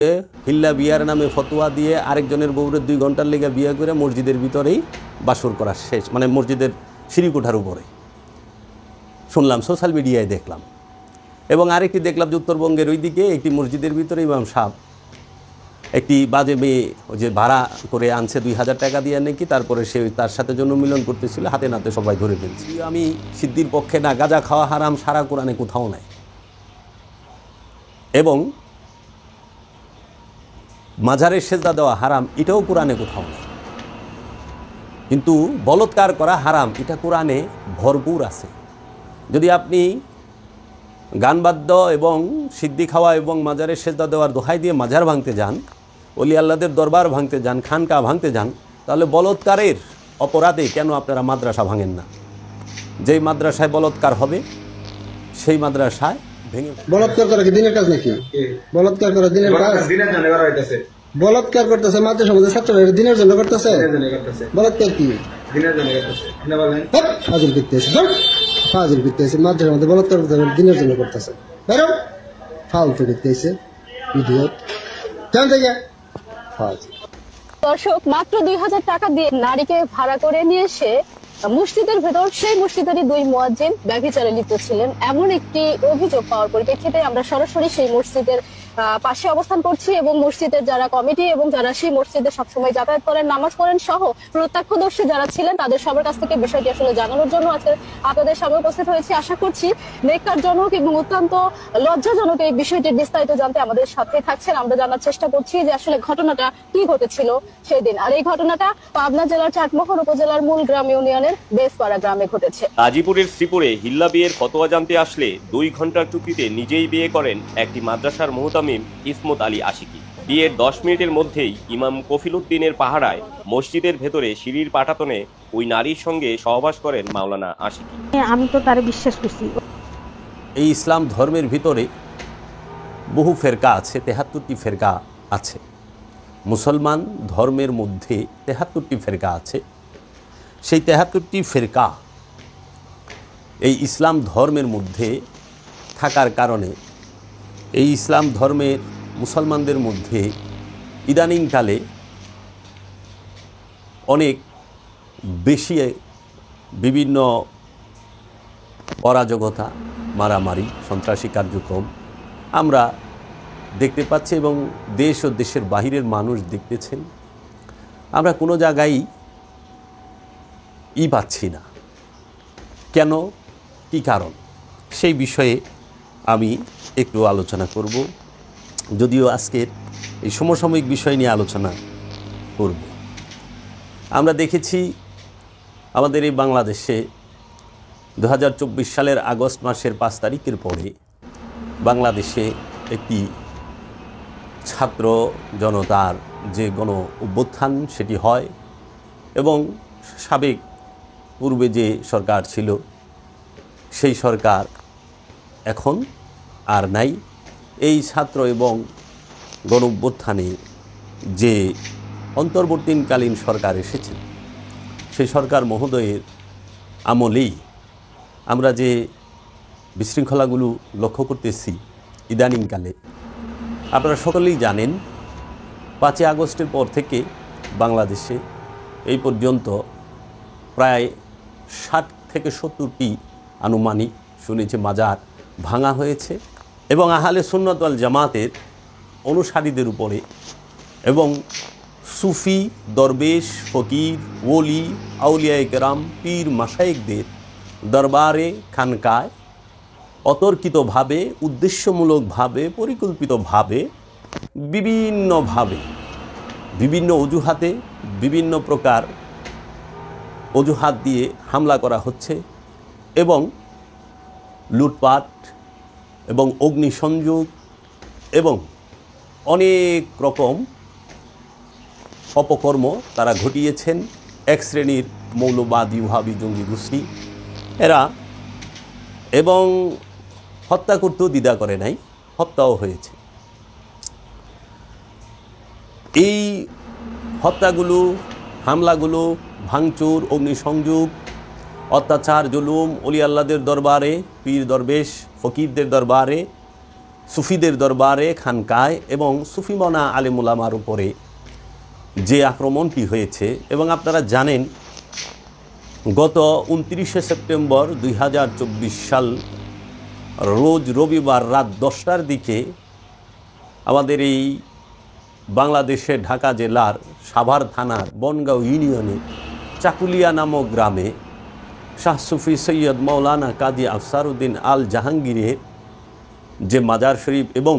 হিল্লা বিয়ার নামে ফতোয়া দিয়ে আরেকজনের বউরে 2 ঘন্টার লেগে বিয়ে করে মসজিদের ভিতরেই বাসর করা শেষ, মানে মসজিদের সিঁড়িকোঠার উপরে শুনলাম, সোশ্যাল মিডিয়ায় দেখলাম। এবং আরেকটি দেখলাম যে উত্তরবঙ্গের ওই দিকে একটি মসজিদের ভিতরে ইমাম সাহেব একটি বাজে মেয়ে যে ভাড়া করে আনছে 2000 টাকা দিয়ে নাকি, তারপরে সে তার সাথে জন্য মিলন করতেছিল, হাতে নাতে সবাই ধরে ফেলছে। আমি সিদ্ধির পক্ষে না, গাঁজা খাওয়া হারাম সারা কোরআনে কোথাও নাই, এবং মাজারের সেজদা দেওয়া হারাম এটাও কোরআনে কোথাও নেই। কিন্তু বলৎকার করা হারাম এটা কোরআনে ভরপুর আছে। যদি আপনি গানবাদ্য এবং সিদ্ধি খাওয়া এবং মাজারের সেজদা দেওয়ার দোহাই দিয়ে মাজার ভাঙতে যান, ওলি আল্লাদের দরবার ভাঙতে যান, খানকা ভাঙতে যান, তাহলে বলৎকারের অপরাধে কেন আপনারা মাদ্রাসা ভাঙেন না? যেই মাদ্রাসায় বলৎকার হবে সেই মাদ্রাসায় ভেঙে। বলৎকার করা কি দিনের কাজ নাকি? বলৎকার করা দিনের কাজ? দিনের জন্য করা হইতাছে। বলৎকার করতেছে মাদ্রাসা মধ্যে ছাত্ররা দিনের জন্য করতেছে। বলৎকার কি দিনের জন্য করতেছে? না বলেন ফাজিল করতেছে, ফাজিল করতেছে, মাদ্রাসার মধ্যে বলৎকার করতেছে দিনের জন্য করতেছে। বেরো ফালতু করতেছে ইডিয়ট। জান থেকে ফাজিল। দর্শক, মাত্র 2000 টাকা দিয়ে নারীকে ভাড়া করে নিয়ে এসে মসজিদের ভেতর, সেই মসজিদেরই 2 মুয়াজ্জিন ব্যভিচারে লিপ্ত ছিলেন, এমন একটি অভিযোগ পাওয়ার পরিপ্রেক্ষিতে আমরা সরাসরি সেই মসজিদের পাশে অবস্থান করছি এবং মসজিদের যারা কমিটি এবং যারা সেই মসজিদে সবসময় যাতায়াত করেন, নামাজ পড়েন সহ প্রত্যক্ষদর্শী যারা ছিলেন তাদের সবার কাছ থেকে বিষয়টি আসলে জানানোর জন্য আজকে আপনাদের সামনে উপস্থিত হয়েছি। আশা করছি নেককারজনক এবং অত্যন্ত লজ্জাজনক এই বিষয়টির বিস্তারিত জানতে আমাদের সাথে থাকছেন। আমরা জানার চেষ্টা করছি যে আসলে ঘটনাটা কি ঘটেছিল সেই দিন। আর এই ঘটনাটা পাবনা জেলার চাটমোহর উপজেলার মূল গ্রাম ইউনিয়নের বেসপাড়া গ্রামে ঘটেছে। গাজীপুরের শ্রীপুরে হিল্লা বিয়ের ফতোয়া জানতে আসলে 2 ঘন্টার চুক্তিতে নিজেই বিয়ে করেন একটি মাদ্রাসার মুহতামিম ইসমত আলী আশিকি। বিয়ের 10 মিনিটের মধ্যেই ইমাম কফিলউদ্দিনের পাহারায় মসজিদের ভেতরে সিঁড়ির পাটাতনে ওই নারীর সঙ্গে সহবাস করেন মাওলানা আশিকি। আমি তো তারে বিশ্বাস করছি। এই ইসলাম ধর্মের ভিতরে বহু ফেরকা আছে, 73টি ফেরকা আছে। মুসলমান ধর্মের মধ্যে 73টি ফেরকা আছে। সেই 73টি ফেরকা এই ইসলাম ধর্মের মধ্যে থাকার কারণে এই ইসলাম ধর্মের মুসলমানদের মধ্যে ইদানিংকালে অনেক বেশি বিভিন্ন অরাজকতা, মারামারি, সন্ত্রাসী কার্যক্রম আমরা দেখতে পাচ্ছি এবং দেশ ও দেশের বাহিরের মানুষ দেখতেছেন। আমরা কোনো জায়গায় পাচ্ছি না। কেন, কি কারণ, সেই বিষয়ে আমি একটু আলোচনা করব, যদিও আজকের এই সমসাময়িক বিষয় নিয়ে আলোচনা করব। আমরা দেখেছি আমাদের এই বাংলাদেশে 2024 সালের আগস্ট মাসের 5 তারিখের পরে বাংলাদেশে একটি ছাত্র জনতার যে গণ অভ্যুত্থান সেটি হয় এবং সাবেক পূর্বে যে সরকার ছিল সেই সরকার এখন আর নাই। এই ছাত্র এবং গণ অভ্যুত্থানে যে অন্তর্বর্তীকালীন সরকার এসেছে সেই সরকার মহোদয়ের আমলেই আমরা যে বিশৃঙ্খলাগুলো লক্ষ্য করতেছি ইদানিংকালে। আপনারা সকলেই জানেন 5 আগস্টের পর থেকে বাংলাদেশে এই পর্যন্ত প্রায় 60 থেকে 70টি আনুমানিক শুনেছি মাজার ভাঙা হয়েছে এবং আহলে সুন্নাত ওয়াল জামাতের অনুসারীদের উপরে এবং সুফি, দরবেশ, ফকির, ওলি, আউলিয়ায়ে কেরাম, পীর, মাশায়েখদের দরবারে, খানকায় অতর্কিতভাবে, উদ্দেশ্যমূলকভাবে, পরিকল্পিতভাবে, বিভিন্নভাবে, বিভিন্ন অজুহাতে, বিভিন্ন প্রকার অজুহাত দিয়ে হামলা করা হচ্ছে এবং লুটপাট এবং অগ্নিসংযোগ এবং অনেক রকম অপকর্ম তারা ঘটিয়েছেন। এক শ্রেণীর মৌলবাদী ওয়াহাবি জঙ্গি গোষ্ঠী এরা, এবং হত্যা করতেও দ্বিধা করে নাই, হত্যাও হয়েছে। এই হত্যাগুলো, হামলাগুলো, ভাঙচুর, অগ্নিসংযোগ, অত্যাচার, জুলুম, অলি আল্লাদের দরবারে, পীর, দরবেশ, ফকিরদের দরবারে সুফিদের দরবারে, খানকায় এবং সুফিমনা আলেমুলামার উপরে যে আক্রমণটি হয়েছে, এবং আপনারা জানেন গত 29শে সেপ্টেম্বর 2024 সাল রোজ রবিবার রাত 10টার দিকে আমাদের এই বাংলাদেশের ঢাকা জেলার সাভার থানার বনগাঁও ইউনিয়নে চাকুলিয়া নামক গ্রামে শাহ সুফি সৈয়দ মৌলানা কাজী আফসারউদ্দিন আল জাহাঙ্গীরের যে মাজার শরীফ এবং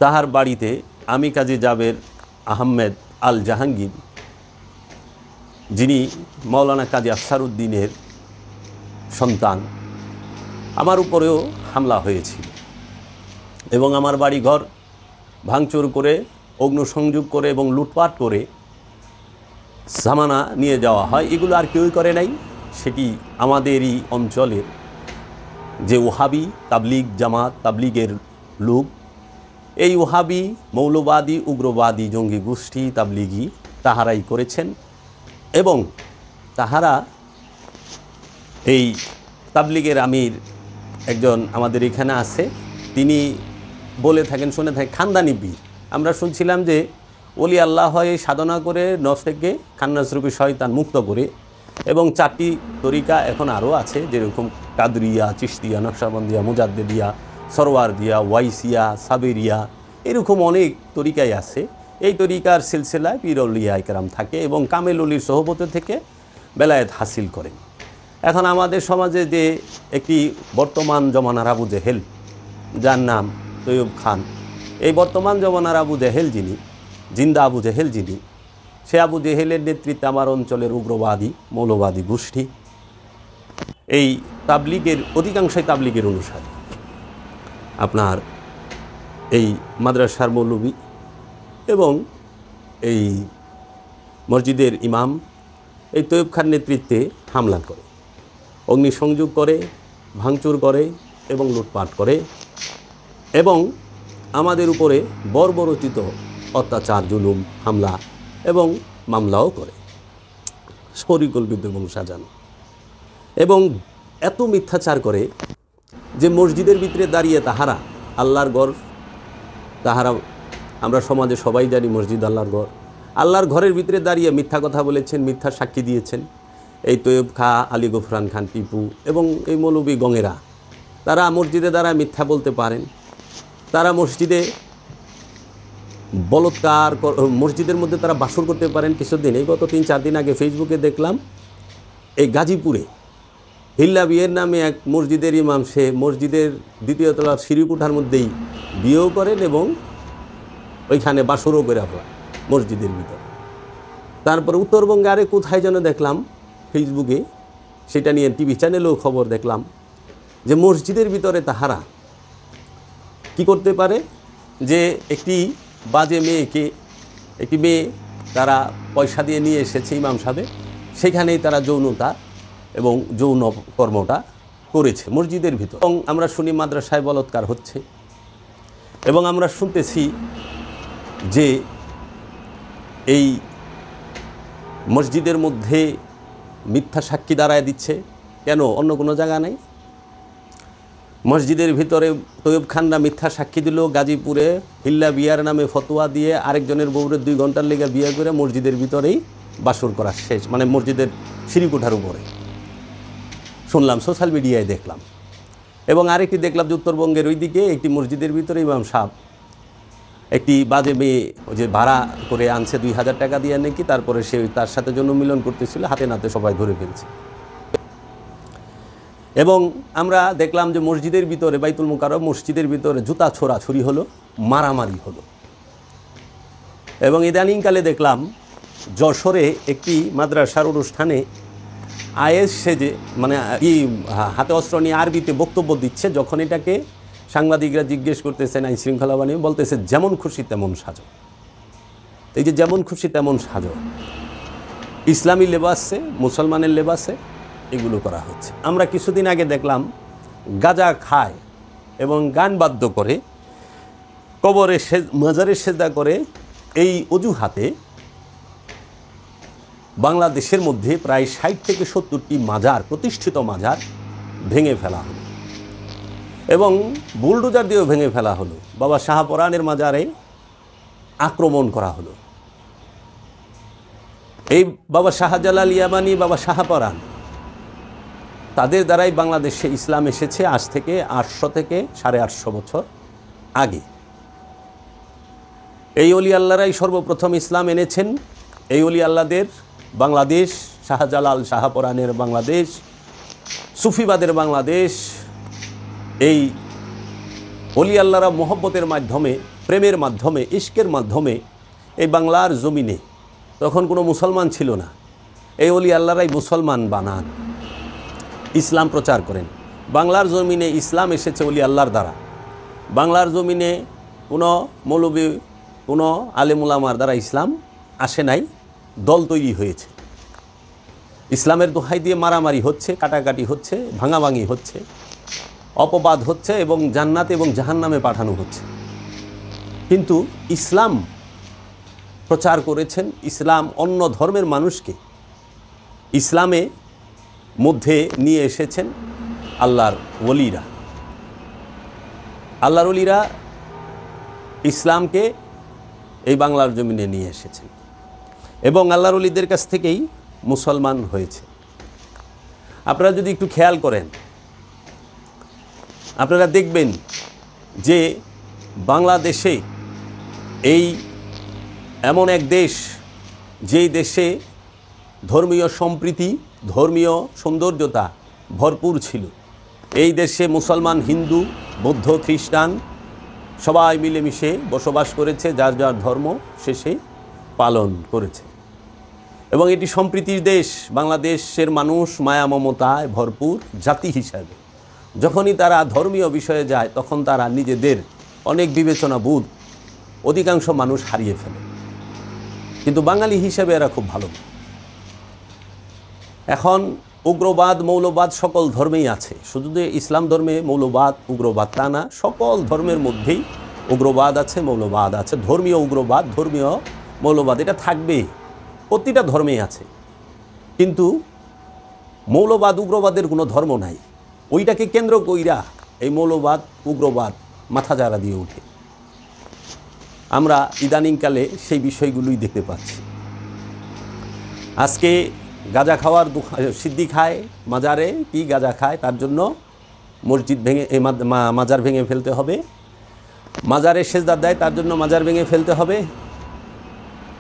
তাহার বাড়িতে আমি কাজী জাবের আহমেদ আল জাহাঙ্গীর, যিনি মৌলানা কাজী আফসারউদ্দিনের সন্তান, আমার উপরেও হামলা হয়েছিল এবং আমার বাড়িঘর ভাঙচুর করে, অগ্নিসংযোগ করে এবং লুটপাট করে সামানা নিয়ে যাওয়া হয়। এগুলো আর কেউই করে নাই, সেটি আমাদেরই অঞ্চলের যে ওহাবি তাবলিগ জামাত, তাবলিগের লোক, এই ওহাবি মৌলবাদী উগ্রবাদী জঙ্গি গোষ্ঠী তাবলিগি তাহারাই করেছেন। এবং তাহারা এই তাবলিগের আমির একজন আমাদের এখানে আছে, তিনি বলে থাকেন, শুনে থাকেন খানদানি বীর। আমরা শুনছিলাম যে ওলি আল্লাহ হয় সাধনা করে নফস থেকে খান্নাসরূপী শয়তান মুক্ত করে, এবং 4টি তরিকা এখন আরও আছে, যেরকম কাদরিয়া, চিশতিয়া, নকশাবন্দিয়া, মুজাদ্দেদিয়া, সরওয়ারদিয়া, ওয়াইসিয়া, সাবেরিয়া, এরকম অনেক তরিকাই আছে। এই তরিকার সিলসিলায় পীর আউলিয়া ইকরাম থাকে এবং কামেল অলির সোহবতে থেকে বেলায়েত হাসিল করেন। এখন আমাদের সমাজে যে একটি বর্তমান জমানার আবু জেহেল, যার নাম তৈয়ব খান, এই বর্তমান জমানার আবু জেহেল যিনি, জিন্দা আবু জেহেল যিনি, সে আবু জেহেলের নেতৃত্বে আমার অঞ্চলের উগ্রবাদী মৌলবাদী গোষ্ঠী এই তাবলিগের অধিকাংশই তাবলিগের অনুসারী। আপনার এই মাদ্রাসার মৌলবী এবং এই মসজিদের ইমাম এই তৈয়ব খান নেতৃত্বে হামলা করে, অগ্নিসংযোগ করে, ভাঙচুর করে এবং লুটপাট করে এবং আমাদের উপরে বর্বরচিত অত্যাচার, জুলুম, হামলা এবং মামলাও করে, পরিকল্পিত এবং সাজানো। এবং এত মিথ্যাচার করে যে মসজিদের ভিতরে দাঁড়িয়ে তাহারা আল্লাহর ঘর, তাহারা আমরা সমাজে সবাই জানি মসজিদ আল্লাহর ঘর, আল্লাহর ঘরের ভিতরে দাঁড়িয়ে মিথ্যা কথা বলেছেন, মিথ্যা সাক্ষী দিয়েছেন। এই তৈয়ব খা, আলী গফরান খান টিপু এবং এই মৌলবী গঙেরা, তারা মসজিদে দ্বারা মিথ্যা বলতে পারেন। তারা মসজিদে বলৎকার, মসজিদের মধ্যে তারা বাসর করতে পারেন। কিছুদিন, এই গত 3-4 দিন আগে ফেসবুকে দেখলাম এই গাজীপুরে হিল্লা বিয়ের নামে এক মসজিদের ইমাম, সে মসজিদের 2য় তলার সিঁড়িকুঠার মধ্যেই বিয়েও করেন এবং ওইখানে বাসরও করে ফেলা মসজিদের ভিতরে। তারপরে উত্তরবঙ্গে আরে কোথায় যেন দেখলাম ফেসবুকে, সেটা নিয়ে টিভি চ্যানেলেও খবর দেখলাম যে মসজিদের ভিতরে তাহারা কি করতে পারে, যে একটি বাজে মেয়েকে, একটি মেয়ে তারা পয়সা দিয়ে নিয়ে এসেছে ইমাম সাহেব, সেখানেই তারা যৌনতা এবং যৌন কর্মটা করেছে মসজিদের ভিতর। এবং আমরা শুনি মাদ্রাসায় বলৎকার হচ্ছে এবং আমরা শুনতেছি যে এই মসজিদের মধ্যে মিথ্যা সাক্ষী দাঁড়ায় দিচ্ছে। কেন? অন্য কোনো জায়গা নেই। মসজিদের ভিতরে তৈয়ব খানরা মিথ্যা সাক্ষী দিল, গাজীপুরে হিল্লা বিয়ার নামে ফতোয়া দিয়ে আরেকজনের বউরে 2 ঘন্টার লেগে বিয়ে করে মসজিদের ভিতরেই বাসর করা শেষ, মানে মসজিদের সিঁড়িকুঠার উপরে শুনলাম, সোশ্যাল মিডিয়ায় দেখলাম। এবং আরেকটি দেখলাম যে উত্তরবঙ্গের ওইদিকে একটি মসজিদের ভিতরে ইমাম সাহেব একটি বাজে মেয়ে যে ভাড়া করে আনছে 2000 টাকা দিয়ে নাকি, তারপরে সে তার সাথে জন্য মিলন করতেছিল, হাতে নাতে সবাই ধরে ফেলছে। এবং আমরা দেখলাম যে মসজিদের ভিতরে, বাইতুল মুকাররম মসজিদের ভিতরে জুতা ছোড়াছুরি হলো, মারামারি হলো। এবং ইদানিংকালে দেখলাম যশোরে একটি মাদ্রাসার অনুষ্ঠানে আয়েস সেজে, মানে হাতে অস্ত্র নিয়ে আরবিতে বক্তব্য দিচ্ছে, যখন এটাকে সাংবাদিকরা জিজ্ঞেস করতেছেন আইন শৃঙ্খলা বাহিনী, বলতেছে যেমন খুশি তেমন সাজো। এই যে যেমন খুশি তেমন সাজো, ইসলামী লেবাসে, মুসলমানের লেবাসে এগুলো করা হচ্ছে। আমরা কিছুদিন আগে দেখলাম গাঁজা খায় এবং গান বাদ্য করে, কবরে মাজারে সেজদা করে, এই অজুহাতে বাংলাদেশের মধ্যে প্রায় 60 থেকে 70টি মাজার, প্রতিষ্ঠিত মাজার ভেঙে ফেলা হলো। এবং বুলডোজার দিয়েও ভেঙে ফেলা হলো। বাবা শাহপরানের মাজারে আক্রমণ করা হলো। এই বাবা শাহজালাল ইয়ামানি, বাবা শাহপরান, তাদের দ্বারাই বাংলাদেশে ইসলাম এসেছে আজ থেকে 800 থেকে 850 বছর আগে। এই অলি আল্লাহরাই সর্বপ্রথম ইসলাম এনেছেন। এই অলি আল্লাহদের বাংলাদেশ, শাহজালাল শাহপরানের বাংলাদেশ, সুফিবাদের বাংলাদেশ, এই অলি আল্লাহরা মোহব্বতের মাধ্যমে, প্রেমের মাধ্যমে, ইশকের মাধ্যমে এই বাংলার জমিনে, তখন কোনো মুসলমান ছিল না, এই অলি আল্লাহরাই মুসলমান বানান, ইসলাম প্রচার করেন। বাংলার জমিনে ইসলাম এসেছে অলি আল্লাহর দ্বারা। বাংলার জমিনে কোনো মৌলবী, কোনো আলেমুলামার দ্বারা ইসলাম আসে নাই, দল তৈরি হয়েছে। ইসলামের দোহাই দিয়ে মারামারি হচ্ছে, কাটাকাটি হচ্ছে, ভাঙাভাঙি হচ্ছে, অপবাদ হচ্ছে এবং জান্নাত এবং জাহান্নামে পাঠানো হচ্ছে। কিন্তু ইসলাম প্রচার করেছেন, ইসলাম অন্য ধর্মের মানুষকে ইসলামে মধ্যে নিয়ে এসেছেন আল্লাহর ওলিরা। আল্লাহর ওলিরা ইসলামকে এই বাংলার জমিনে নিয়ে এসেছেন এবং আল্লাহর ওলিদের কাছ থেকেই মুসলমান হয়েছে। আপনারা যদি একটু খেয়াল করেন, আপনারা দেখবেন যে বাংলাদেশে এই এমন এক দেশ, যেই দেশে ধর্মীয় সম্প্রীতি, ধর্মীয় সৌন্দর্যতা ভরপুর ছিল। এই দেশে মুসলমান, হিন্দু, বৌদ্ধ, খ্রিস্টান সবাই মিলেমিশে বসবাস করেছে, যার যার ধর্ম শেষে পালন করেছে এবং এটি সম্প্রীতির দেশ। বাংলাদেশের মানুষ মায়া মমতায় ভরপুর জাতি হিসাবে। যখনই তারা ধর্মীয় বিষয়ে যায়, তখন তারা নিজেদের অনেক বিবেচনা বোধ অধিকাংশ মানুষ হারিয়ে ফেলে। কিন্তু বাঙালি হিসেবে এরা খুব ভালো। এখন উগ্রবাদ, মৌলবাদ সকল ধর্মেই আছে। শুধু যে ইসলাম ধর্মে মৌলবাদ, উগ্রবাদ তা না, সকল ধর্মের মধ্যেই উগ্রবাদ আছে, মৌলবাদ আছে। ধর্মীয় উগ্রবাদ, ধর্মীয় মৌলবাদ এটা থাকবে, প্রতিটা ধর্মেই আছে। কিন্তু মৌলবাদ, উগ্রবাদের কোনো ধর্ম নাই। ওইটাকে কেন্দ্র কইরা এই মৌলবাদ, উগ্রবাদ মাথা জারা দিয়ে ওঠে। আমরা ইদানিংকালে সেই বিষয়গুলোই দেখতে পাচ্ছি। আজকে গাঁজা খাওয়ার সিদ্ধি খায় মাজারে, কি গাঁজা খায়, তার জন্য মসজিদ ভেঙে, মাজার ভেঙে ফেলতে হবে। মাজারে সেজদা দেয়, তার জন্য মাজার ভেঙে ফেলতে হবে।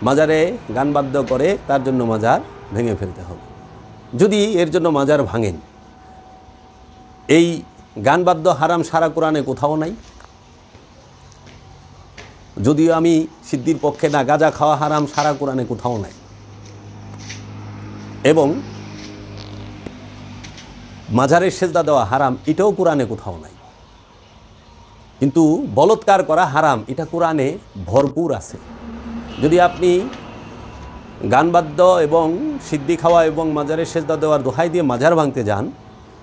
মাজারে গান বাদ্য করে, তার জন্য মাজার ভেঙে ফেলতে হবে। যদি এর জন্য মাজার ভাঙেন, এই গান বাদ্য হারাম সারা কোরআনে কোথাও নাই। যদিও আমি সিদ্ধির পক্ষে না, গাঁজা খাওয়া হারাম সারা কোরআনে কোথাও নাই। এবং মাজারের সেজদা দেওয়া হারাম, এটাও কোরআনে কোথাও নাই। কিন্তু বলৎকার করা হারাম, এটা কোরআনে ভরপুর আছে। যদি আপনি গানবাদ্য এবং সিদ্ধি খাওয়া এবং মাজারের সেজদা দেওয়ার দোহাই দিয়ে মাজার ভাঙতে যান,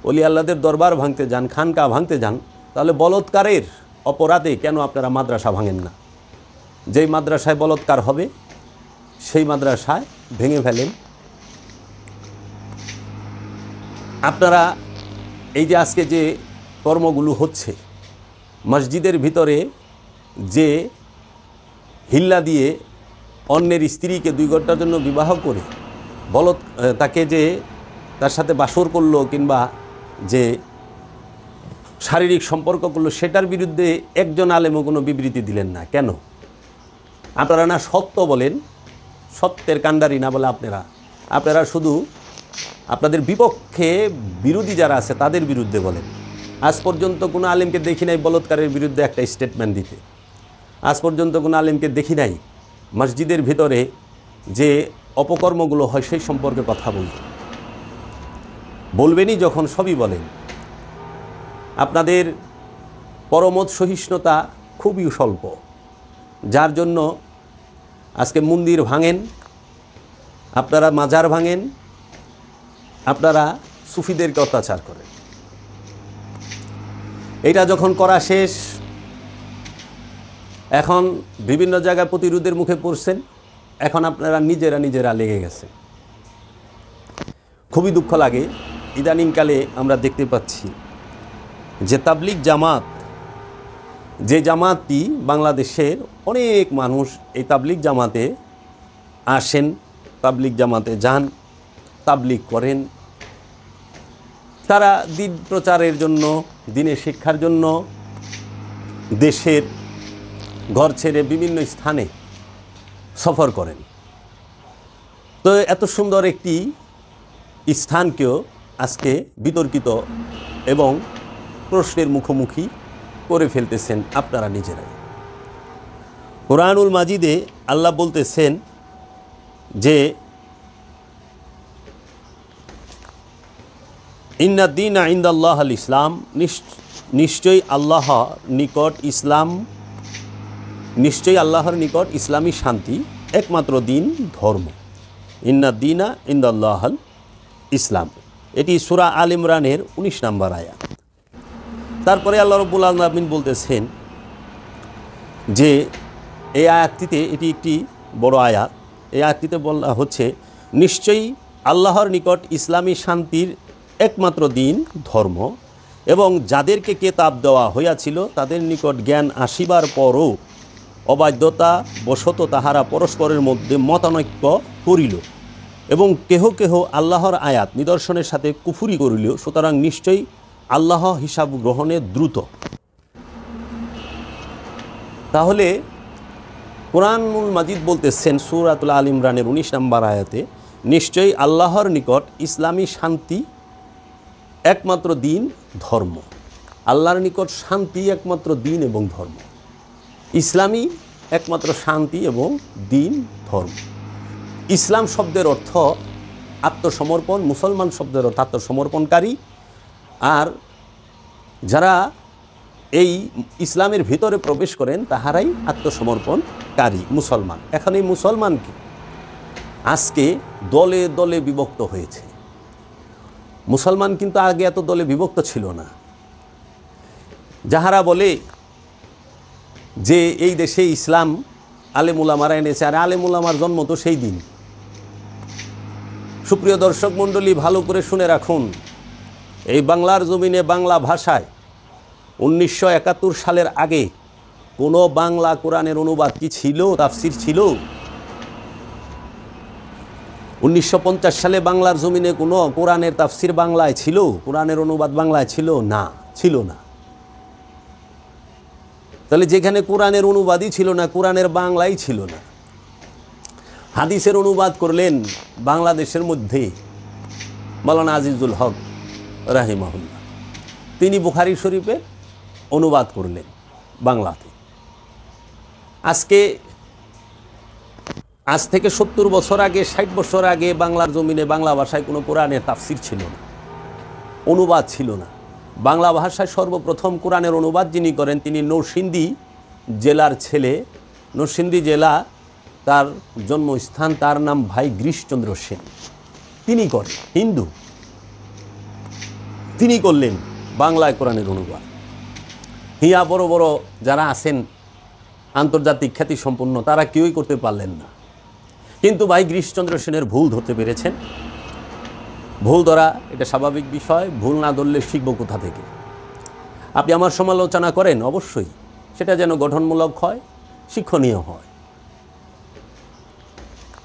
অলি আল্লাহদের দরবার ভাঙতে যান, খানকা ভাঙতে যান, তাহলে বলৎকারের অপরাধে কেন আপনারা মাদ্রাসা ভাঙেন না? যেই মাদ্রাসায় বলৎকার হবে সেই মাদ্রাসায় ভেঙে ফেলেন। আপনারা এই যে আজকে যে কর্মগুলো হচ্ছে, মসজিদের ভিতরে যে হিল্লা দিয়ে অন্যের স্ত্রীকে 2 ঘন্টার জন্য বিবাহ করে তাকে যে তার সাথে বাসর করলো কিংবা যে শারীরিক সম্পর্ক করলো, সেটার বিরুদ্ধে একজন আলেমও কোনো বিবৃতি দিলেন না। কেন? আপনারা না সত্য বলেন, সত্যের কাণ্ডারি না বলে আপনারা শুধু আপনাদের বিপক্ষে বিরোধী যারা আছে তাদের বিরুদ্ধে বলেন। আজ পর্যন্ত কোনো আলেমকে দেখি নাই বলৎকারের বিরুদ্ধে একটা স্টেটমেন্ট দিতে। আজ পর্যন্ত কোনো আলেমকে দেখি নাই মসজিদের ভিতরে যে অপকর্মগুলো হয় সেই সম্পর্কে কথা বলতে। বলবেনই যখন সবই বলেন। আপনাদের পরমত সহিষ্ণুতা খুবই স্বল্প, যার জন্য আজকে মন্দির ভাঙেন, আপনারা মাজার ভাঙেন, আপনারা সুফিদেরকে অত্যাচার করেন। এটা যখন করা শেষ, এখন বিভিন্ন জায়গায় প্রতিরোধের মুখে পড়ছেন, এখন আপনারা নিজেরা লেগে গেছে। খুবই দুঃখ লাগে। ইদানিংকালে আমরা দেখতে পাচ্ছি যে তাবলিগ জামাত, যে জামাতটি বাংলাদেশের অনেক মানুষ এই তাবলিগ জামাতে আসেন, তাবলিগ জামাতে যান, তাবলিগ করেন, তারা দিন প্রচারের জন্য, দিনের শিক্ষার জন্য দেশের ঘর ছেড়ে বিভিন্ন স্থানে সফর করেন। তো এত সুন্দর একটি স্থানকেও আজকে বিতর্কিত এবং প্রশ্নের মুখোমুখি করে ফেলতেছেন আপনারা নিজেরাই। কোরআনুল মাজিদে আল্লাহ বলতেছেন যে ইন্নাদ্দীনা ইনদাল্লাহ আল ইসলাম, নিশ্চয়ই আল্লাহর নিকট ইসলাম, নিশ্চয়ই আল্লাহর নিকট ইসলামী শান্তি একমাত্র দিন ধর্ম। ইন্নাদ্দীনা ইনদাল্লাহ আল ইসলাম, এটি সূরা আল ইমরানের 19 নম্বর আয়াত। তারপরে আল্লাহ রাব্বুল আলামিন বলতেছেন যে এই আয়াতটিতে, এটি একটি বড় আয়াত, এই আয়াতটিতে বলা হচ্ছে নিশ্চয়ই আল্লাহর নিকট ইসলামী শান্তির একমাত্র দিন ধর্ম, এবং যাদেরকে কেতাব দেওয়া হইয়াছিল তাদের নিকট জ্ঞান আসিবার পরও অবাধ্যতা বশত তাহারা পরস্পরের মধ্যে মতানৈক্য করিল, এবং কেহ কেহ আল্লাহর আয়াত নিদর্শনের সাথে কুফুরি করিল, সুতরাং নিশ্চয়ই আল্লাহ হিসাব গ্রহণে দ্রুত। তাহলে কোরআনুল মাজিদ বলতেছেন সূরাতুল আল ইমরানের 19 নম্বর আয়াতে, নিশ্চয়ই আল্লাহর নিকট ইসলামী শান্তি একমাত্র দিন ধর্ম। আল্লাহর নিকট শান্তি একমাত্র দিন এবং ধর্ম, ইসলামী একমাত্র শান্তি এবং দিন ধর্ম। ইসলাম শব্দের অর্থ আত্মসমর্পণ, মুসলমান শব্দের অর্থ আত্মসমর্পণকারী। আর যারা এই ইসলামের ভিতরে প্রবেশ করেন তাহারাই আত্মসমর্পণকারী মুসলমান। এখন এই মুসলমানকে আজকে দলে দলে বিভক্ত হয়েছে। মুসলমান কিন্তু আগে এত দলে বিভক্ত ছিল না। যাহারা বলে যে এই দেশে ইসলাম আলেম উলামারা এনেছে, আর আলেম উলামার জন্ম তো সেই দিন। সুপ্রিয় দর্শক মণ্ডলী, ভালো করে শুনে রাখুন, এই বাংলার জমিনে বাংলা ভাষায় 1971 সালের আগে কোনো বাংলা কোরআনের অনুবাদ কি ছিল, তাফসির ছিল? 1950 সালে বাংলার জমিনে কোনো কোরআনের তাফসির বাংলায় ছিল, কোরআনের অনুবাদ বাংলায় ছিল না? ছিল না। তাহলে যেখানে কোরআনের অনুবাদই ছিল না, কোরআনের বাংলাই ছিল না, হাদিসের অনুবাদ করলেন বাংলাদেশের মধ্যে মাওলানা আজিজুল হক রাহিমাহুল্লাহ। তিনি বুখারী শরীফের অনুবাদ করলেন বাংলাতে। আজ থেকে 70 বছর আগে, 60 বছর আগে বাংলার জমিনে বাংলা ভাষায় কোনো কোরআনের তাফসির ছিল না, অনুবাদ ছিল না। বাংলা ভাষায় সর্বপ্রথম কোরআনের অনুবাদ যিনি করেন তিনি নরসিংদী জেলার ছেলে। নরসিংদী জেলা তার জন্মস্থান, তার নাম ভাই গিরিশচন্দ্র সেন। তিনি করেন, হিন্দু, তিনি করলেন বাংলায় কোরআনের অনুবাদ। হিয়া বড় বড় যারা আছেন আন্তর্জাতিক খ্যাতি সম্পন্ন, তারা কেউই করতে পারলেন না। কিন্তু ভাই গিরিশচন্দ্র সেনের ভুল ধরতে পেরেছেন। ভুল ধরা এটা স্বাভাবিক বিষয়, ভুল না ধরলে শিখব কোথা থেকে? আপনি আমার সমালোচনা করেন, অবশ্যই সেটা যেন গঠনমূলক হয়, শিক্ষণীয় হয়,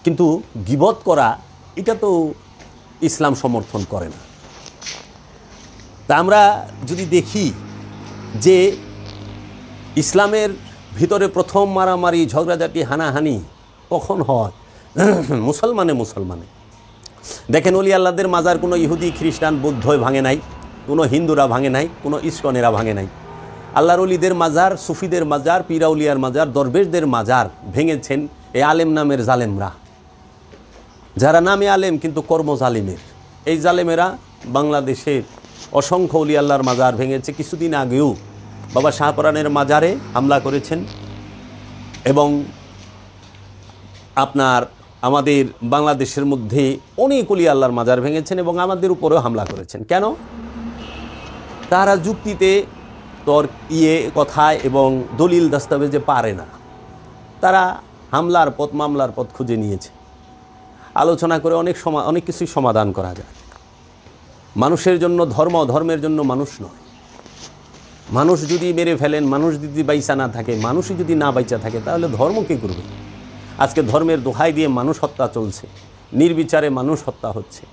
কিন্তু গীবত করা এটা তো ইসলাম সমর্থন করে না। তা আমরা যদি দেখি যে ইসলামের ভিতরে প্রথম মারামারি, ঝগড়াঝাটি, হানাহানি কখন হয়? মুসলমানে। দেখেন, অলি আল্লাহদের মাজার কোনো ইহুদি, খ্রিস্টান, বৌদ্ধই ভাঙে নাই, কোনো হিন্দুরা ভাঙে নাই, কোনো ইস্কনেরা ভাঙে নাই। আল্লাহর অলিদের মাজার, সুফিদের মাজার, পীরাউলিয়ার মাজার, দরবেশদের মাজার ভেঙেছেন এই আলেম নামের জালেমরা, যারা নামে আলেম কিন্তু কর্ম জালিমের। এই জালেমেরা বাংলাদেশের অসংখ্য অলি আল্লাহর মাজার ভেঙেছে। কিছুদিন আগেও বাবা শাহপরানের মাজারে হামলা করেছেন, এবং আপনার আমাদের বাংলাদেশের মধ্যে অনেক অলি আল্লাহর মাজার ভেঙেছেন এবং আমাদের উপরেও হামলা করেছেন। কেন? তারা যুক্তিতে কথায় এবং দলিল দস্তাবেজে পারে না। তারা হামলার পথ, মামলার পথ খুঁজে নিয়েছে। আলোচনা করে অনেক কিছুই সমাধান করা যায়। মানুষের জন্য ধর্ম, ধর্মের জন্য মানুষ নয়। মানুষ যদি মেরে ফেলেন, মানুষ যদি বাইচা না থাকে, মানুষই যদি না বাইচা থাকে, তাহলে ধর্ম কে করবে? আজকে ধর্মের দোহাই দিয়ে মানুষ হত্যা চলছে, নির্বিচারে মানুষ হত্যা হচ্ছে।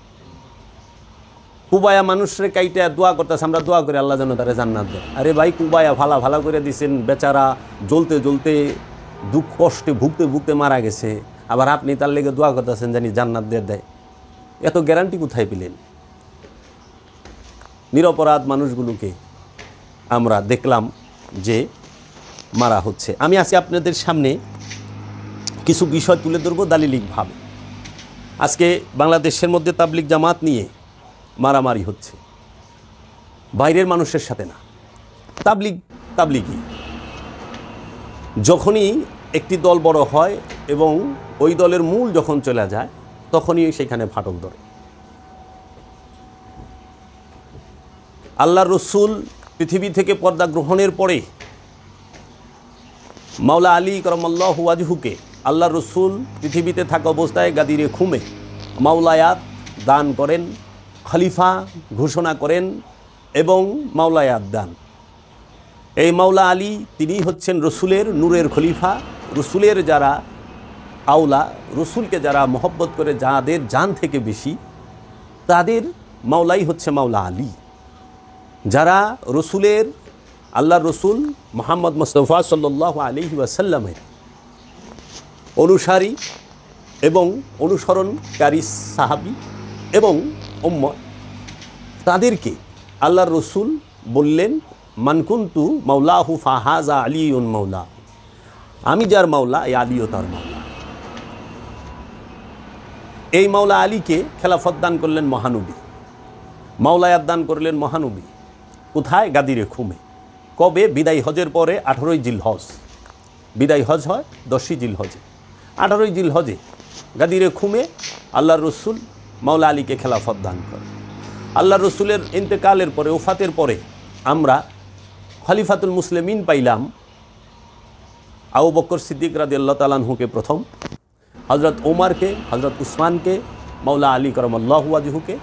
কুবায়া মানুষরে কাইটা দোয়া করতেছে, আমরা দোয়া করে আল্লাহ যেন তারা জান্নাত দেয়। আরে ভাই, কুবায়া ভালা ভালা করে দিয়েছেন, বেচারা জ্বলতে জ্বলতে দুঃখ কষ্টে ভুগতে ভুগতে মারা গেছে, আবার আপনি তার লেগে দোয়া করতেছেন জানি জান্নাত দিয়ে দেয়। এত গ্যারান্টি কোথায় পেলেন? নিরপরাধ মানুষগুলোকে আমরা দেখলাম যে মারা হচ্ছে। আমি আজকে আপনাদের সামনে কিছু বিষয় তুলে ধরব দালিলিকভাবে। আজকে বাংলাদেশের মধ্যে তাবলিগ জামাত নিয়ে মারামারি হচ্ছে, বাইরের মানুষের সাথে না। তাবলিগি যখনই একটি দল বড় হয় এবং ওই দলের মূল যখন চলে যায়, তখনই সেখানে ফাটল ধরে। আল্লাহর রসুল পৃথিবী থেকে পর্দা গ্রহণের পরে মাওলা আলী করমাল্লাহু ওয়াজহুকে আল্লাহর রসুল পৃথিবীতে থাকা অবস্থায় গাদিরে খুমে মাওলায়াত দান করেন, খলিফা ঘোষণা করেন এবং মাওলায়াত দান। এই মাওলা আলী তিনি হচ্ছেন রসুলের নূরের খলিফা। রসুলের যারা আওলা, রসুলকে যারা মহব্বত করে, যাদের জান থেকে বেশি, তাদের মাওলাই হচ্ছে মাওলা আলী। যারা রসুলের, আল্লাহর রসুল মুহাম্মদ মুস্তাফা সাল্লাল্লাহু আলাইহি ওয়াসাল্লামের অনুসারী এবং অনুসরণকারী সাহাবী এবং উম্মত, তাদেরকে আল্লাহর রসুল বললেন, মানকুন্তু মাওলাহু ফাহাজা আলিউন মাওলা, আমি যার মাওলা এই আলীও তার মাওলা। এই মাওলা আলীকে খেলাফত দান করলেন মহানবী, মাওলায়াত দান করলেন মহানবী। কোথায়? গাদিরে খুমে। কবে? বিদায় হজের পরে 18ই জিলহজ। বিদায় হজ হয় 10ই জিলহজে। 18ই জিলহজে গাদিরে খুমে আল্লাহর রসুল মাওলা আলীকে খেলাফত দান করেন। আল্লাহর রসুলের ইন্তেকালের পরে, ওফাতের পরে আমরা খলিফাতুল মুসলিমিন পাইলাম আবু বকর সিদ্দিক রাদিয়াল্লাহু তাআলা আনহুকে প্রথম, হযরত ওমরকে, হযরত উসমানকে, মাওলা আলী করমাল্লাহু ওয়াজহুকে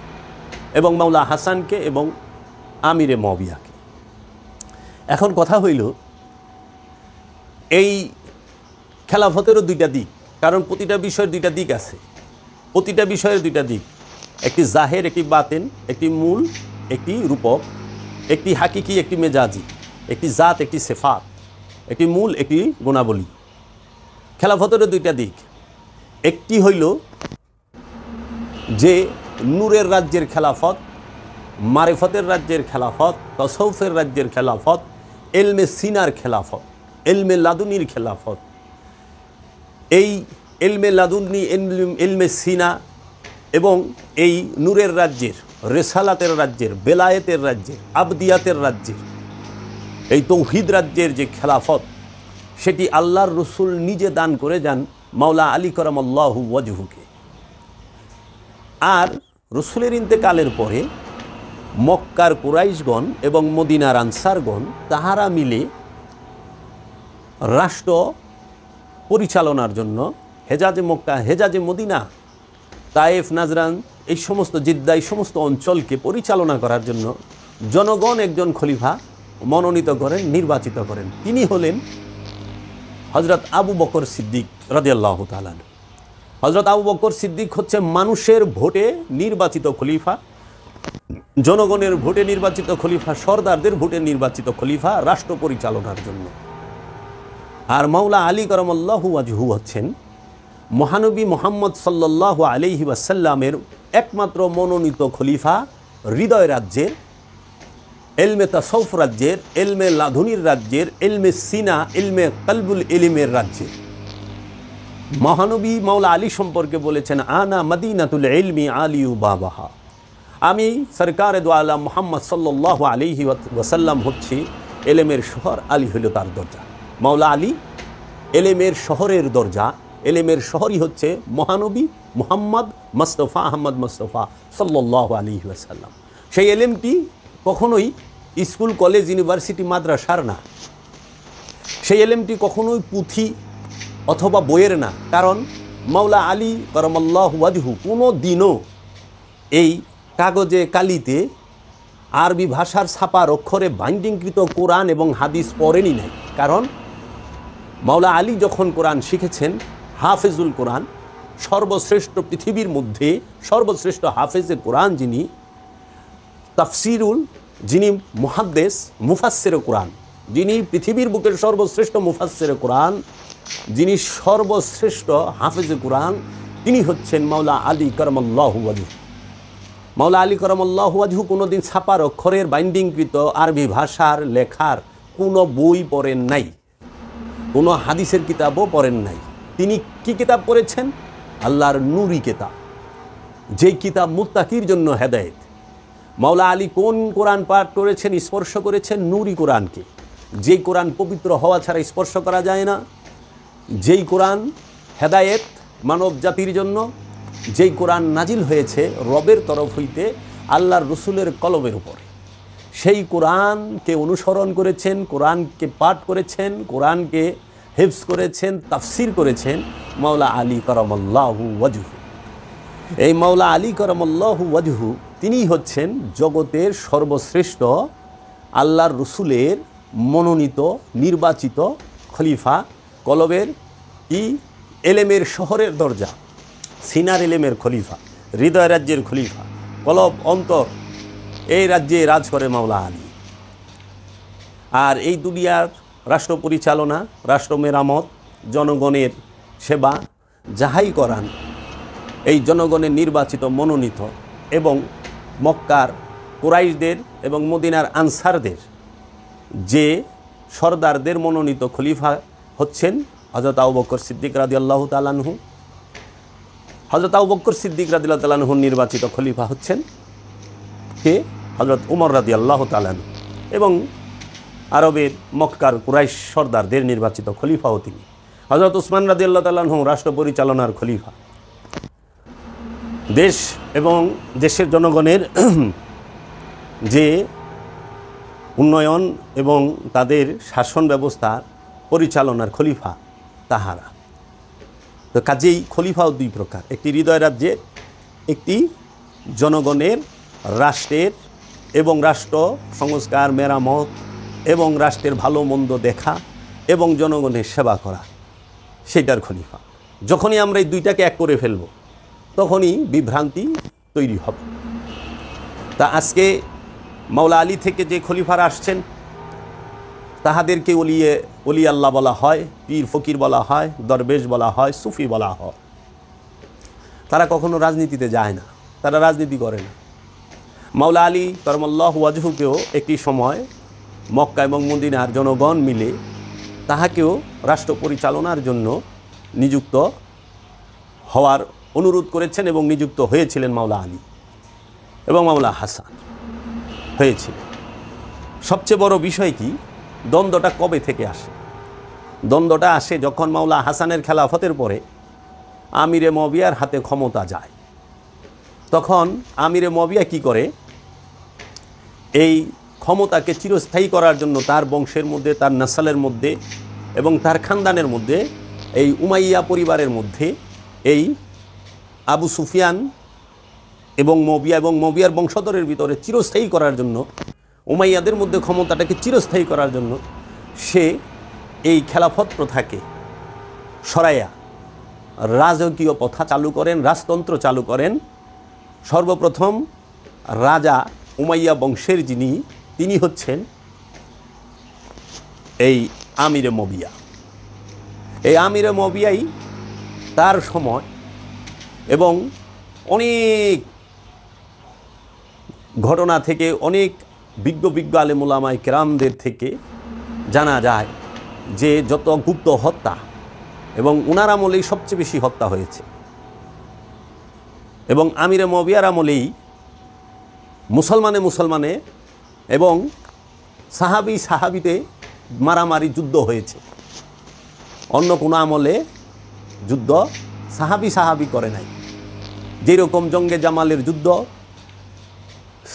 এবং মাওলা হাসানকে এবং আমিরে মুআবিয়াকে। এখন কথা হইল, এই খেলাফতেরও দুইটা দিক, কারণ প্রতিটা বিষয়ের দুইটা দিক আছে। প্রতিটা বিষয়ের দুইটা দিক, একটি জাহের, একটি বাতেন, একটি মূল, একটি রূপক, একটি হাকিকি, একটি মেজাজি, একটি জাত, একটি সেফাত, একটি মূল, একটি গুণাবলী। খেলাফতেরও দুইটা দিক। একটি হইল যে নূরের রাজ্যের খেলাফত, মারিফতের রাজ্যের খেলাফত, তসৌফের রাজ্যের খেলাফত, এলমে সিনার খেলাফত, এলমে লাদুনির খেলাফত। এই এলমে লাদুনি, এলমে সিনা এবং এই নূরের রাজ্যের, রেসালাতের রাজ্যের, বেলায়েতের রাজ্যের, আবদিয়াতের রাজ্যের, এই তৌহিদ রাজ্যের যে খেলাফত, সেটি আল্লাহর রসুল নিজে দান করে যান মাওলা আলী করমাল্লাহু ওয়াজহুকে। আর রসুলের ইন্তেকালের পরে মক্কার কুরাইশগণ এবং মদিনার আনসারগণ তাহারা মিলে রাষ্ট্র পরিচালনার জন্য হেজাজে মক্কা, হেজাজে মদিনা, তায়েফ, নাজরান, এই সমস্ত জিদ্দা, এই সমস্ত অঞ্চলকে পরিচালনা করার জন্য জনগণ একজন খলিফা মনোনীত করেন, নির্বাচিত করেন। তিনি হলেন হযরত আবু বকর সিদ্দিক রাদিয়াল্লাহু তাআলা। হযরত আবু বকর সিদ্দিক হচ্ছে মানুষের ভোটে নির্বাচিত খলিফা, জনগণের ভোটে নির্বাচিত খলিফা, সরদারদের ভোটে নির্বাচিত খলিফা রাষ্ট্র পরিচালনার জন্য। আর মাওলা আলী করমাল্লাহু ওয়াজহু হচ্ছেন মহানবী মুহাম্মদ সাল্লাল্লাহু আলাইহি ওয়াসাল্লামের একমাত্র মনোনীত খলিফা, হৃদয় রাজ্যের, এলমে তাসাউফ রাজ্যের, এলমে লাদুনির রাজ্যের, এলমে সিনা, এলমে কলবুল ইলমের রাজ্যের। মহানবী মাওলা আলী সম্পর্কে বলেছেন, আনা মদিনাতুল ইলমি আলিউ বাবাহা, আমি সরকার দু আলম মুহাম্মদ সাল্লাল্লাহু আলাইহি ওয়াসাল্লাম হচ্ছি এলেমের শহর, আলী হইল তার দরজা। মাওলা আলী এলেমের শহরের দরজা, এলেমের শহরই হচ্ছে মহানবী মুহাম্মদ মুস্তাফা আহমদ মুস্তাফা সাল্লাল্লাহু আলাইহি ওয়াসাল্লাম। সেই এলেমটি কখনোই স্কুল, কলেজ, ইউনিভার্সিটি, মাদ্রাসার না। সেই এলেমটি কখনোই পুঁথি অথবা বইয়ের না। কারণ মাওলা আলী করমাল্লাহু ওয়াজহু কোনো দিনও এই কাগজে কালিতে আরবি ভাষার ছাপার অক্ষরে বাইন্ডিংকৃত কোরআন এবং হাদিস পড়েনি নাই। কারণ মাওলা আলী যখন কোরআন শিখেছেন, হাফেজুল কোরআন, সর্বশ্রেষ্ঠ, পৃথিবীর মধ্যে সর্বশ্রেষ্ঠ হাফেজে কোরআন যিনি, তাফসিরুল, যিনি মুহাদ্দেস, মুফাসসিরে কোরআন, যিনি পৃথিবীর বুকের সর্বশ্রেষ্ঠ মুফাসসিরে কোরআন, যিনি সর্বশ্রেষ্ঠ হাফেজে কোরআন, তিনি হচ্ছেন মাওলা আলী কারামাল্লাহু ওয়াজহু। মাওলা আলী কারামাল্লাহু ওয়াজহু কোনোদিন ছাপার অক্ষরের বাইন্ডিংকৃত আরবি ভাষার লেখার কোনো বই পড়েন নাই, কোনো হাদিসের কিতাবও পড়েন নাই। তিনি কি কিতাব পড়েছেন? আল্লাহর নূরি কিতাব, যেই কিতাব মুত্তাকির জন্য হেদায়েত। মাওলা আলী কোন কোরআন পাঠ করেছেন, স্পর্শ করেছেন? নূরি কোরআনকে, যেই কোরআন পবিত্র হওয়া ছাড়া স্পর্শ করা যায় না, যেই কোরআন হেদায়েত মানব জাতির জন্য, যেই কোরআন নাজিল হয়েছে রবের তরফ হইতে আল্লাহর রসুলের কলবের উপরে, সেই কোরআনকে অনুসরণ করেছেন, কোরআনকে পাঠ করেছেন, কোরআনকে হিফজ করেছেন, তাফসির করেছেন মাওলা আলী কারামাল্লাহু ওয়াজহু। এই মাওলা আলী কারামাল্লাহু ওয়াজহু তিনিই হচ্ছেন জগতের সর্বশ্রেষ্ঠ আল্লাহর রসুলের মনোনীত নির্বাচিত খলিফা, কলবের এলেমের শহরের দরজা, সিনার এলেমের খলিফা, হৃদয় রাজ্যের খলিফা, কলব অন্তর, এই রাজ্যে রাজ করে মাওলা আলী। আর এই দুনিয়ার রাষ্ট্র পরিচালনা, রাষ্ট্র মেরামত, জনগণের সেবা যাহাই করান, এই জনগণের নির্বাচিত, মনোনীত এবং মক্কার কুরাইশদের এবং মদিনার আনসারদের যে সর্দারদের মনোনীত খলিফা হচ্ছেন হযরত আবু বকর সিদ্দিক রাদিয়াল্লাহু তাআলা আনহু। হযরত আবু বকর সিদ্দিক রাদিয়াল্লাহু তাআলা আনহুর নির্বাচিত খলিফা হচ্ছেন কে? হযরত উমর রাদিয়াল্লাহু তাআলা আনহু। এবং আরবের মক্কার কুরাইশ সর্দারদের নির্বাচিত খলিফাও তিনি। হযরত উসমান রাদিয়াল্লাহু তাআলা আনহু রাষ্ট্র পরিচালনার খলিফা। দেশ এবং দেশের জনগণের যে উন্নয়ন এবং তাদের শাসন ব্যবস্থার পরিচালনার খলিফা তাহারা। তো কাজেই খলিফাও দুই প্রকার, একটি হৃদয় রাজ্যের, একটি জনগণের, রাষ্ট্রের এবং রাষ্ট্র সংস্কার মেরামত এবং রাষ্ট্রের ভালো মন্দ দেখা এবং জনগণের সেবা করা, সেটার খলিফা। যখনই আমরা এই দুইটাকে এক করে ফেলব তখনই বিভ্রান্তি তৈরি হবে। আজকে মাওলা আলী থেকে যে খলিফারা আসছেন তাহাদেরকে ওলি আল্লাহ বলা হয়, পীর ফকির বলা হয়, দরবেশ বলা হয়, সুফি বলা হয়। তারা কখনো রাজনীতিতে যায় না, তারা রাজনীতি করে না। মাওলা আলী কারামাল্লাহু ওয়াজহুকেও একটি সময় মক্কা এবং মদিনার জনগণ মিলে তাহাকেও রাষ্ট্র পরিচালনার জন্য নিযুক্ত হওয়ার অনুরোধ করেছেন এবং নিযুক্ত হয়েছিলেন মাওলা আলী এবং মাওলা হাসান হয়েছিলেন। সবচেয়ে বড় বিষয় কি, দ্বন্দ্বটা কবে থেকে আসে? দ্বন্দ্বটা আসে যখন মাওলা হাসানের খেলাফতের পরে আমিরে মুয়াবিয়ার হাতে ক্ষমতা যায়। তখন আমিরে মুয়াবিয়া কি করে, এই ক্ষমতাকে চিরস্থায়ী করার জন্য তার বংশের মধ্যে, তার নাসালের মধ্যে এবং তার খানদানের মধ্যে, এই উমাইয়া পরিবারের মধ্যে এই আবু সুফিয়ান এবং মুয়াবিয়া এবং মুয়াবিয়ার বংশধরের ভিতরে চিরস্থায়ী করার জন্য, উমাইয়াদের মধ্যে ক্ষমতাটাকে চিরস্থায়ী করার জন্য সে এই খেলাফত প্রথাকে সরাইয়া রাজকীয় প্রথা চালু করেন, রাজতন্ত্র চালু করেন। সর্বপ্রথম রাজা উমাইয়া বংশের যিনি, তিনি হচ্ছেন এই আমিরে মুয়াবিয়া। এই আমিরে মুয়াবিয়াই তার সময় এবং অনেক ঘটনা থেকে, অনেক বিজ্ঞ আলেম উলামায়ে কেরামদের থেকে জানা যায় যে যত গুপ্ত হত্যা এবং উনার আমলেই সবচেয়ে বেশি হত্যা হয়েছে। এবং আমিরে মুয়াবিয়ার আমলেই মুসলমানে এবং সাহাবিতে মারামারি যুদ্ধ হয়েছে। অন্য কোনো আমলে যুদ্ধ সাহাবি করে নাই। যেরকম জঙ্গে জামালের যুদ্ধ,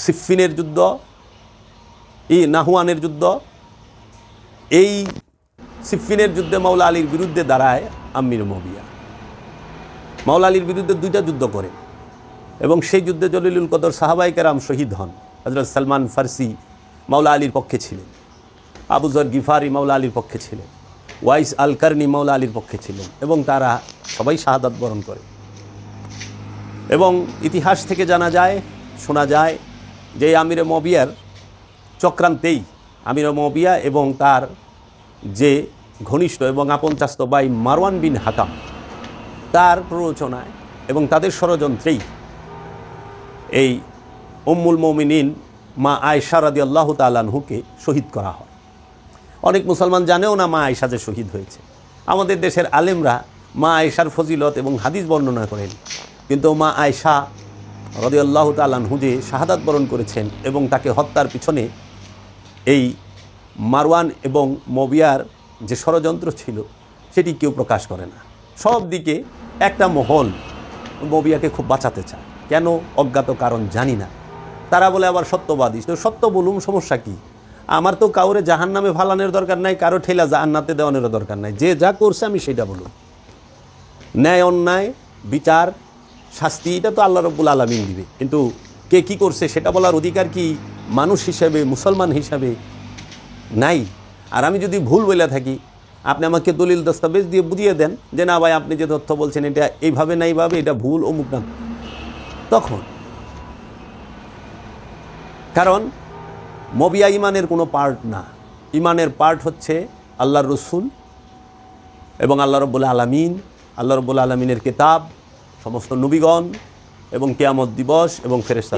সিফিনের যুদ্ধ, নাহওয়ানের যুদ্ধ, এই সিফিনের যুদ্ধে মাওলা আলীর বিরুদ্ধে দাঁড়ায় আমির মুয়াবিয়া। মাওলা আলীর বিরুদ্ধে দুইটা যুদ্ধ করে এবং সেই যুদ্ধে জলিলুল কদর সাহাবায়ে কেরাম শহীদ হন, হযরত সালমান ফারসি মাওলা আলীর পক্ষে ছিলেন, আবু যর গিফারি মাওলা আলীর পক্ষে ছিলেন, ওয়াইস আল কারনি মাওলা আলীর পক্ষে ছিলেন, এবং তারা সবাই শাহাদাত বরণ করে। এবং ইতিহাস থেকে জানা যায়, শোনা যায় যে আমিরে মুয়াবিয়ার চক্রান্তেই আমিরে মুয়াবিয়া এবং তার যে ঘনিষ্ঠ এবং আপন চাস্ত ভাই মারওয়ান বিন হাকাম, তার প্ররোচনায় এবং তাদের ষড়যন্ত্রেই এই উম্মুল মুমিনিন মা আয়েশা রাদিয়াল্লাহু তাআলা আনহুকে শহীদ করা হয়। অনেক মুসলমান জানেও না মা আয়েশা যে শহীদ হয়েছে। আমাদের দেশের আলেমরা মা আয়েশার ফজিলত এবং হাদিস বর্ণনা করেন, কিন্তু মা আয়েশা রাদিয়াল্লাহু তাআলা আনহু যে শাহাদাত বরণ করেছেন এবং তাকে হত্যার পিছনে এই মারওয়ান এবং মুয়াবিয়ার যে ষড়যন্ত্র ছিল সেটি কেউ প্রকাশ করে না। সব দিকে একটা মহল মুয়াবিয়াকে খুব বাঁচাতে চায়, কেন অজ্ঞাত কারণ জানি না। তারা বলে আবার সত্যবাদী, তো সত্য বলুন, সমস্যা কি? আমার তো কাউরে জাহান্নামে ফালানোর দরকার নাই, কারো ঠেলা জান্নাতে দেওয়ানোর দরকার নাই। যে যা করছে আমি সেটা বলুন। ন্যায় অন্যায় বিচার শাস্তি এটা তো আল্লাহ রাব্বুল আলামিন দিবে, কিন্তু কে কি করছে সেটা বলার অধিকার কি মানুষ হিসাবে, মুসলমান হিসাবে নাই? আর আমি যদি ভুল বলে থাকি, আপনি আমাকে দলিল দস্তাবেজ দিয়ে বুঝিয়ে দেন যে না ভাই আপনি যে তথ্য বলছেন এটা এইভাবে না এইভাবে, এটা ভুল অমুক না, তখন কারণ মুয়াবিয়া ইমানের কোনো পার্ট না। ইমানের পার্ট হচ্ছে আল্লাহর রসুল এবং আল্লাহ রাব্বুল আলামিন, আল্লাহ রাব্বুল আলামিনের কিতাব, সমস্ত নবীগণ এবং কিয়ামত দিবস এবং ফেরেশতা।